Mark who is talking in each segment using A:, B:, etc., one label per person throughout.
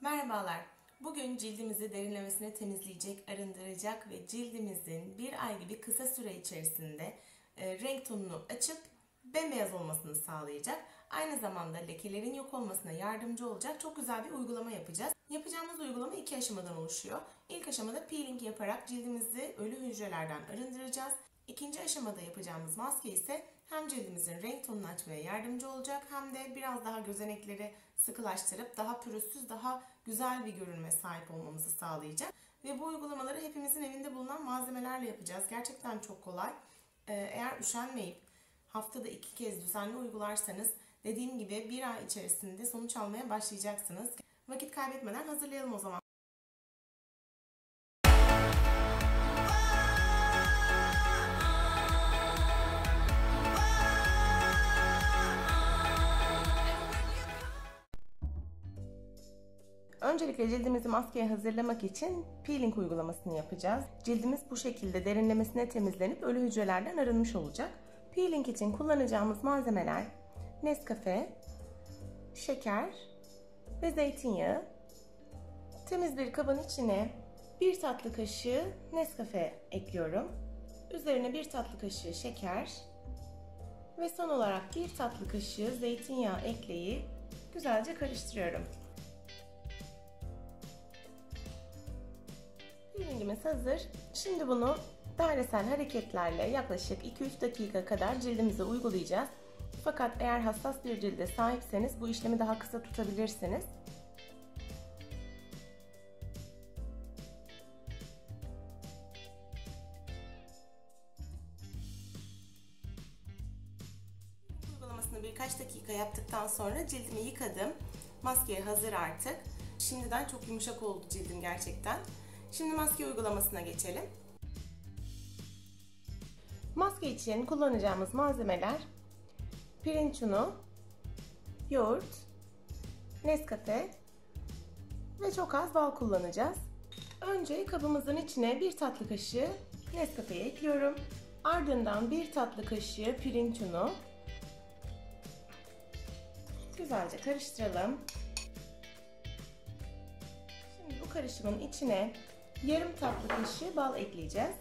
A: Merhabalar. Bugün cildimizi derinlemesine temizleyecek, arındıracak ve cildimizin bir ay gibi kısa süre içerisinde renk tonunu açıp bembeyaz olmasını sağlayacak. Aynı zamanda lekelerin yok olmasına yardımcı olacak çok güzel bir uygulama yapacağız. Yapacağımız uygulama iki aşamadan oluşuyor. İlk aşamada peeling yaparak cildimizi ölü hücrelerden arındıracağız. İkinci aşamada yapacağımız maske ise hem cildimizin renk tonunu açmaya yardımcı olacak hem de biraz daha gözenekleri sıkılaştırıp daha pürüzsüz, daha güzel bir görünüme sahip olmamızı sağlayacak. Ve bu uygulamaları hepimizin evinde bulunan malzemelerle yapacağız. Gerçekten çok kolay. Eğer üşenmeyip haftada 2 kez düzenli uygularsanız dediğim gibi bir ay içerisinde sonuç almaya başlayacaksınız. Vakit kaybetmeden hazırlayalım o zaman. Öncelikle cildimizi maskeye hazırlamak için peeling uygulamasını yapacağız. Cildimiz bu şekilde derinlemesine temizlenip ölü hücrelerden arınmış olacak. Peeling için kullanacağımız malzemeler Nescafe, şeker ve zeytinyağı. Temiz bir kabın içine 1 tatlı kaşığı Nescafe ekliyorum. Üzerine 1 tatlı kaşığı şeker ve son olarak 1 tatlı kaşığı zeytinyağı ekleyip güzelce karıştırıyorum. Peelingimiz hazır. Şimdi bunu dairesel hareketlerle yaklaşık 2-3 dakika kadar cildimize uygulayacağız. Fakat eğer hassas bir cilde sahipseniz bu işlemi daha kısa tutabilirsiniz. Uygulamasını birkaç dakika yaptıktan sonra cildimi yıkadım. Maskeye hazır artık. Şimdiden çok yumuşak oldu cildim gerçekten. Şimdi maske uygulamasına geçelim. Maske için kullanacağımız malzemeler pirinç unu, yoğurt, Nescafe ve çok az bal kullanacağız. Önce kabımızın içine 1 tatlı kaşığı Nescafe'yi ekliyorum. Ardından 1 tatlı kaşığı pirinç unu. Güzelce karıştıralım. Şimdi bu karışımın içine yarım tatlı kaşığı bal ekleyeceğiz.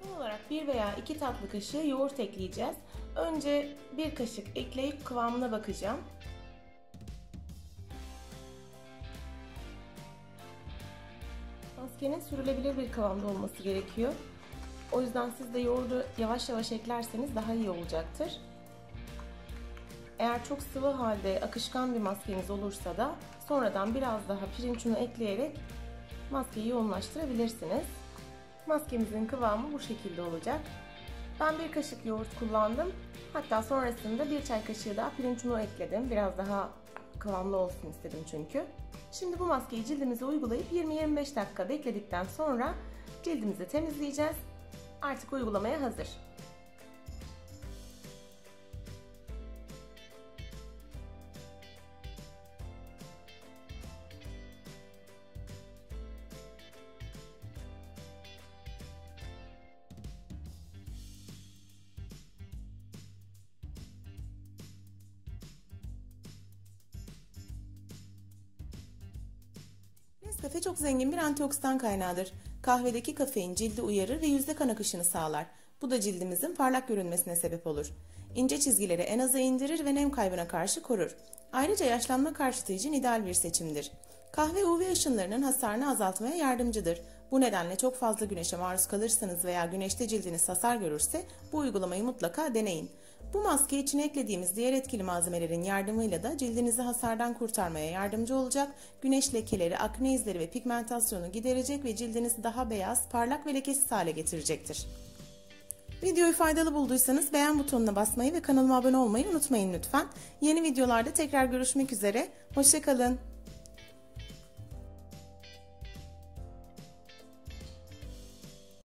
A: Son olarak 1 veya 2 tatlı kaşığı yoğurt ekleyeceğiz. Önce 1 kaşık ekleyip kıvamına bakacağım. Maskenin sürülebilir bir kıvamda olması gerekiyor. O yüzden siz de yoğurdu yavaş yavaş eklerseniz daha iyi olacaktır. Eğer çok sıvı halde akışkan bir maskeniz olursa da sonradan biraz daha pirinç unu ekleyerek maskeyi yoğunlaştırabilirsiniz. Maskemizin kıvamı bu şekilde olacak. Ben 1 kaşık yoğurt kullandım. Hatta sonrasında 1 çay kaşığı daha pirinç unu ekledim. Biraz daha kıvamlı olsun istedim çünkü. Şimdi bu maskeyi cildimize uygulayıp 20-25 dakika bekledikten sonra cildimizi temizleyeceğiz. Artık uygulamaya hazır. Nescafe çok zengin bir antioksidan kaynağıdır. Kahvedeki kafein cildi uyarır ve yüzde kan akışını sağlar. Bu da cildimizin parlak görünmesine sebep olur. İnce çizgileri en aza indirir ve nem kaybına karşı korur. Ayrıca yaşlanma karşıtı için ideal bir seçimdir. Kahve UV ışınlarının hasarını azaltmaya yardımcıdır. Bu nedenle çok fazla güneşe maruz kalırsanız veya güneşte cildiniz hasar görürse bu uygulamayı mutlaka deneyin. Bu maske içine eklediğimiz diğer etkili malzemelerin yardımıyla da cildinizi hasardan kurtarmaya yardımcı olacak, güneş lekeleri, akne izleri ve pigmentasyonu giderecek ve cildinizi daha beyaz, parlak ve lekesiz hale getirecektir. Videoyu faydalı bulduysanız beğen butonuna basmayı ve kanalıma abone olmayı unutmayın lütfen. Yeni videolarda tekrar görüşmek üzere, hoşça kalın.